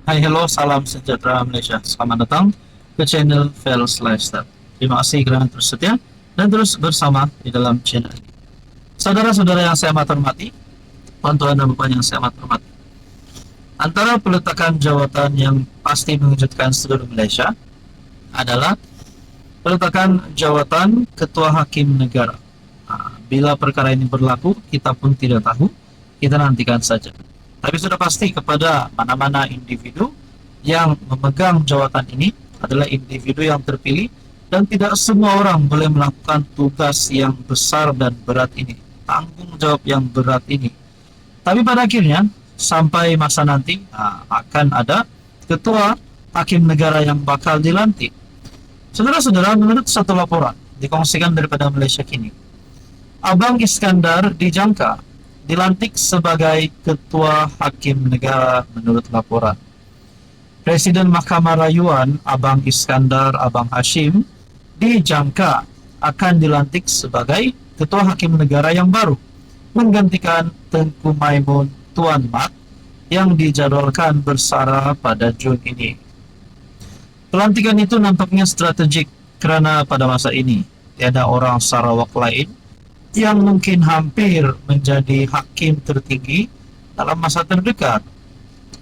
Hai, hello, salam sejahtera Malaysia. Selamat datang ke channel Fels Lifestyle. Terima kasih kerana terus setia dan terus bersama di dalam channel ini. Saudara-saudara yang saya amat hormati, tuan-tuan dan puan yang saya amat hormati. Antara peletakan jawatan yang pasti mengejutkan seluruh Malaysia adalah peletakan jawatan Ketua Hakim Negara. Bila perkara ini berlaku, kita pun tidak tahu, kita nantikan saja. Tapi sudah pasti kepada mana-mana individu yang memegang jawatan ini adalah individu yang terpilih dan tidak semua orang boleh melakukan tugas yang besar dan berat ini, tanggung jawab yang berat ini. Tapi pada akhirnya sampai masa nanti akan ada ketua hakim negara yang bakal dilantik. Saudara-saudara, menurut satu laporan dikongsikan daripada Malaysia Kini, Abang Iskandar dijangka dilantik sebagai Ketua Hakim Negara menurut laporan. Presiden Mahkamah Rayuan Abang Iskandar Abang Hashim dijangka akan dilantik sebagai Ketua Hakim Negara yang baru, menggantikan Tengku Maimun Tuan Mat yang dijadwalkan bersara pada Jun ini. Pelantikan itu nampaknya strategik kerana pada masa ini tiada orang Sarawak lain yang mungkin hampir menjadi hakim tertinggi dalam masa terdekat,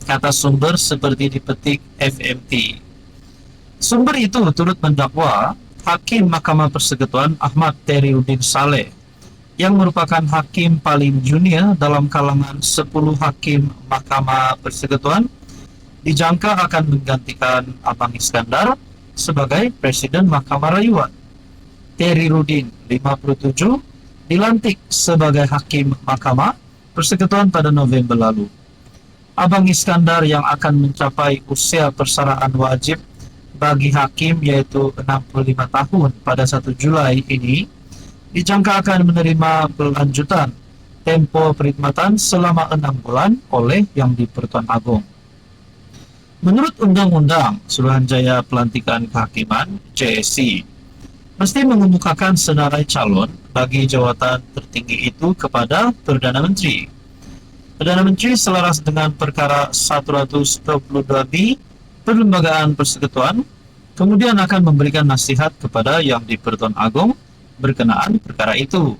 kata sumber seperti dipetik FMT. Sumber itu turut mendakwa Hakim Mahkamah Persekutuan Ahmad Teriuddin Saleh yang merupakan hakim paling junior dalam kalangan 10 hakim Mahkamah Persekutuan dijangka akan menggantikan Abang Iskandar sebagai Presiden Mahkamah Rayuan. Teriuddin 57 dilantik sebagai Hakim Mahkamah Persekutuan pada November lalu. Abang Iskandar yang akan mencapai usia persaraan wajib bagi hakim yaitu 65 tahun pada 1 Julai ini dijangka akan menerima berlanjutan tempo perkhidmatan selama 6 bulan oleh Yang di-Pertuan Agong. Menurut Undang-Undang Suruhanjaya Pelantikan Kehakiman JSC, mesti mengemukakan senarai calon bagi jawatan tertinggi itu kepada Perdana Menteri. Perdana Menteri selaras dengan perkara 122B Perlembagaan Persekutuan kemudian akan memberikan nasihat kepada Yang di-Pertuan Agong berkenaan perkara itu.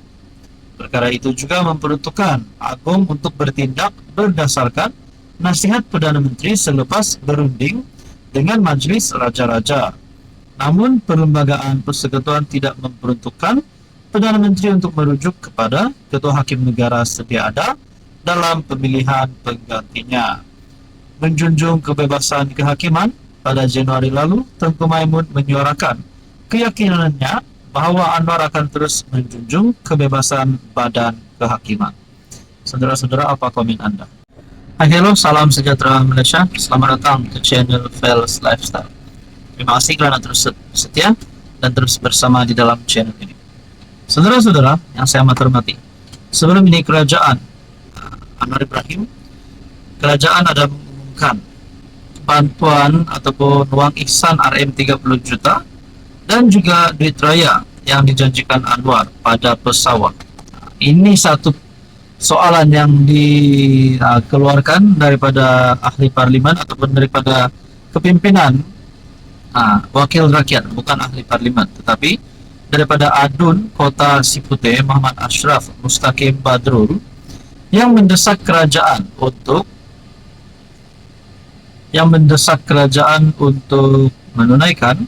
Perkara itu juga memperuntukkan Agong untuk bertindak berdasarkan nasihat Perdana Menteri selepas berunding dengan Majlis Raja-Raja. Namun Perlembagaan Persekutuan tidak memperuntukkan Perdana Menteri untuk merujuk kepada Ketua Hakim Negara sedia ada dalam pemilihan penggantinya. Menjunjung kebebasan kehakiman, pada Januari lalu, Tengku Maimun menyuarakan keyakinannya bahawa Anwar akan terus menjunjung kebebasan badan kehakiman. Saudara-saudara, apa komen Anda? Hello, salam sejahtera Malaysia. Selamat datang ke channel Fels Lifestyle. Terima kasih kerana terus setia dan terus bersama di dalam channel ini. Saudara-saudara yang saya amat hormati, sebelum ini kerajaan Anwar Ibrahim, kerajaan ada mengumumkan bantuan ataupun wang ihsan RM 30 juta dan juga duit raya yang dijanjikan Anwar pada pesawat. Ini satu soalan yang dikeluarkan daripada ahli parlimen ataupun daripada kepimpinan wakil rakyat, bukan ahli parlimen, tetapi daripada Adun Kota Siputeh Muhammad Ashraf Mustaqim Badrul yang mendesak kerajaan untuk menunaikan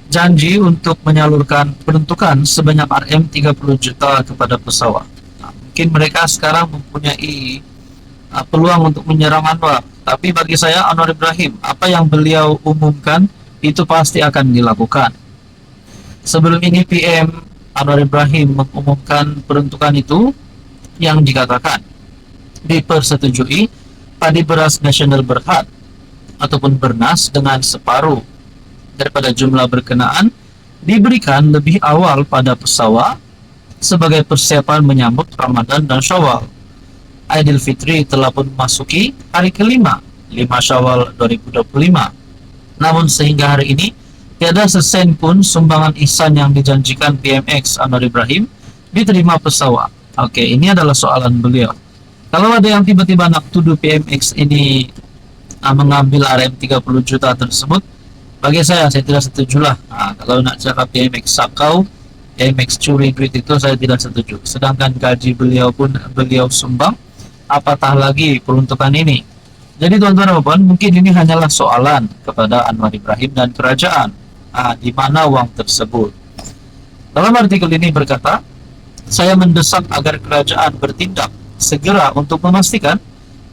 janji untuk menyalurkan peruntukan sebanyak RM 30 juta kepada pesawat. Mungkin mereka sekarang mempunyai peluang untuk menyerang Anwar, tapi bagi saya Anwar Ibrahim, apa yang beliau umumkan itu pasti akan dilakukan. Sebelum ini PM Anwar Ibrahim mengumumkan peruntukan itu yang dikatakan dipersetujui padi beras nasional berhad ataupun bernas dengan separuh daripada jumlah berkenaan diberikan lebih awal pada pesawat sebagai persiapan menyambut Ramadan dan Syawal. Aidilfitri telah pun memasuki hari kelima 5 Syawal 2025. Namun sehingga hari ini tiada sesen pun sumbangan ihsan yang dijanjikan PMX Anwar Ibrahim diterima pesawat. Oke, ini adalah soalan beliau. Kalau ada yang tiba-tiba nak tuduh PMX ini mengambil RM 30 juta tersebut. Bagi saya tidak setuju lah. Kalau nak cakap PMX sakau, PMX curi duit, itu saya tidak setuju. Sedangkan gaji beliau pun beliau sumbang, apatah lagi peruntukan ini. Jadi tuan-tuan dan puan, mungkin ini hanyalah soalan kepada Anwar Ibrahim dan kerajaan. Di mana uang tersebut? Dalam artikel ini berkata, saya mendesak agar kerajaan bertindak segera untuk memastikan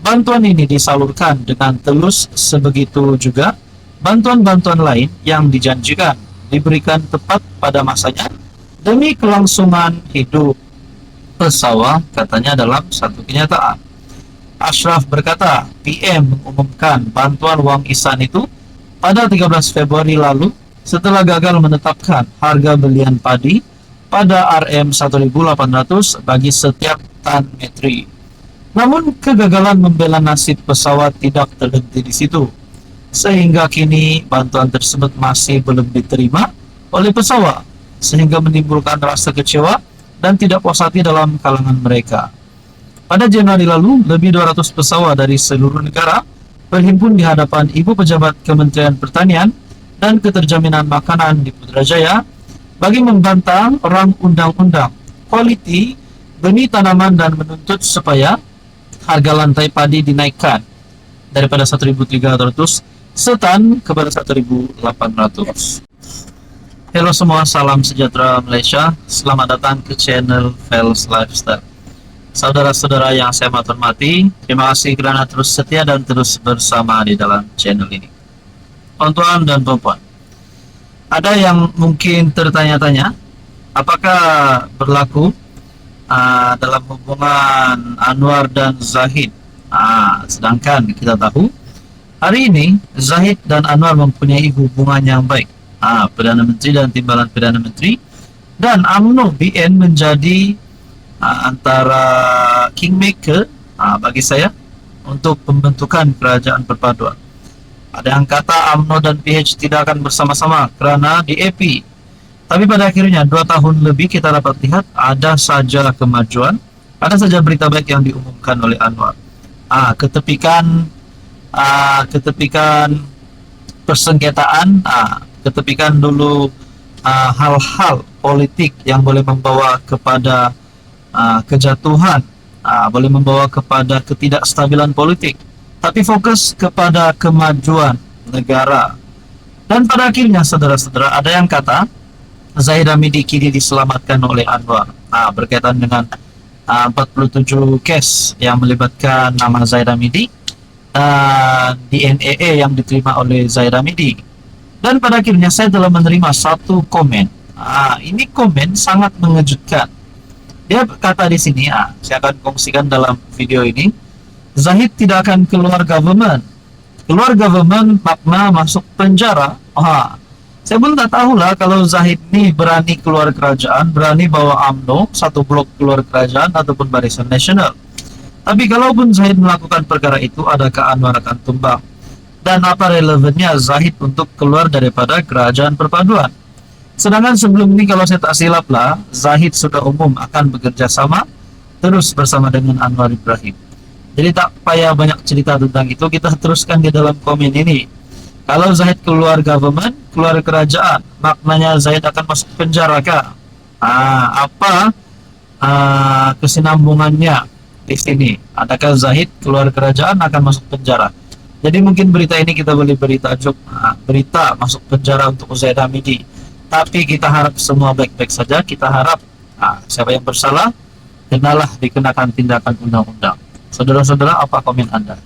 bantuan ini disalurkan dengan telus, sebegitu juga bantuan-bantuan lain yang dijanjikan diberikan tepat pada masanya demi kelangsungan hidup pesawat, katanya dalam satu kenyataan. Ashraf berkata, PM mengumumkan bantuan wang ihsan itu pada 13 Februari lalu setelah gagal menetapkan harga belian padi pada RM 1.800 bagi setiap tan metri. Namun kegagalan membela nasib pesawat tidak terhenti di situ, sehingga kini bantuan tersebut masih belum diterima oleh pesawat, sehingga menimbulkan rasa kecewa dan tidak puas hati dalam kalangan mereka. Pada Januari lalu, lebih 200 pesawat dari seluruh negara berhimpun di hadapan Ibu Pejabat Kementerian Pertanian dan Keterjaminan Makanan di Putrajaya bagi membantah rang undang-undang kualiti benih tanaman dan menuntut supaya harga lantai padi dinaikkan daripada 1.300 setan kepada 1.800. Halo semua, salam sejahtera Malaysia. Selamat datang ke channel Fels Lifestyle. Saudara-saudara yang saya hormati, terima kasih kerana terus setia dan terus bersama di dalam channel ini. Tuan-tuan dan puan-puan, ada yang mungkin tertanya-tanya, apakah berlaku dalam hubungan Anwar dan Zahid? Sedangkan kita tahu hari ini Zahid dan Anwar mempunyai hubungan yang baik. Perdana Menteri dan Timbalan Perdana Menteri, dan UMNO BN menjadi antara kingmaker bagi saya untuk pembentukan kerajaan perpaduan. Ada yang kata UMNO dan PH tidak akan bersama-sama kerana DAP. Tapi pada akhirnya 2 tahun lebih kita dapat lihat ada saja kemajuan, ada saja berita baik yang diumumkan oleh Anwar. Ketepikan persengketaan, ketepikan dulu hal-hal politik yang boleh membawa kepada kejatuhan, boleh membawa kepada ketidakstabilan politik, tapi fokus kepada kemajuan negara. Dan pada akhirnya saudara-saudara, ada yang kata Zahid Hamidi kini diselamatkan oleh Anwar berkaitan dengan 47 kes yang melibatkan nama Zahid Hamidi dan DNA yang diterima oleh Zahid Hamidi. Dan pada akhirnya saya telah menerima satu komen. Ini komen sangat mengejutkan. Dia kata di sini, saya akan kongsikan dalam video ini, Zahid tidak akan keluar government. Keluar government makna masuk penjara. Saya pun tak tahulah kalau Zahid ini berani keluar kerajaan, berani bawa UMNO satu blok keluar kerajaan ataupun Barisan Nasional. Tapi kalaupun Zahid melakukan perkara itu, adakah Anwar akan tumbang? Dan apa relevannya Zahid untuk keluar daripada kerajaan perpaduan? Sedangkan sebelum ini kalau saya tak silap lah, Zahid sudah umum akan bekerja sama terus bersama dengan Anwar Ibrahim. Jadi tak payah banyak cerita tentang itu, kita teruskan di dalam komen ini. Kalau Zahid keluar government, keluar kerajaan, maknanya Zahid akan masuk penjara kah? Apa kesinambungannya di sini? Adakah Zahid keluar kerajaan akan masuk penjara? Jadi mungkin berita ini kita boleh beri tajuk berita masuk penjara untuk Zahid Hamidi. Tapi kita harap semua baik-baik saja. Kita harap siapa yang bersalah kenalah dikenakan tindakan undang-undang. Saudara-saudara, apa komen Anda?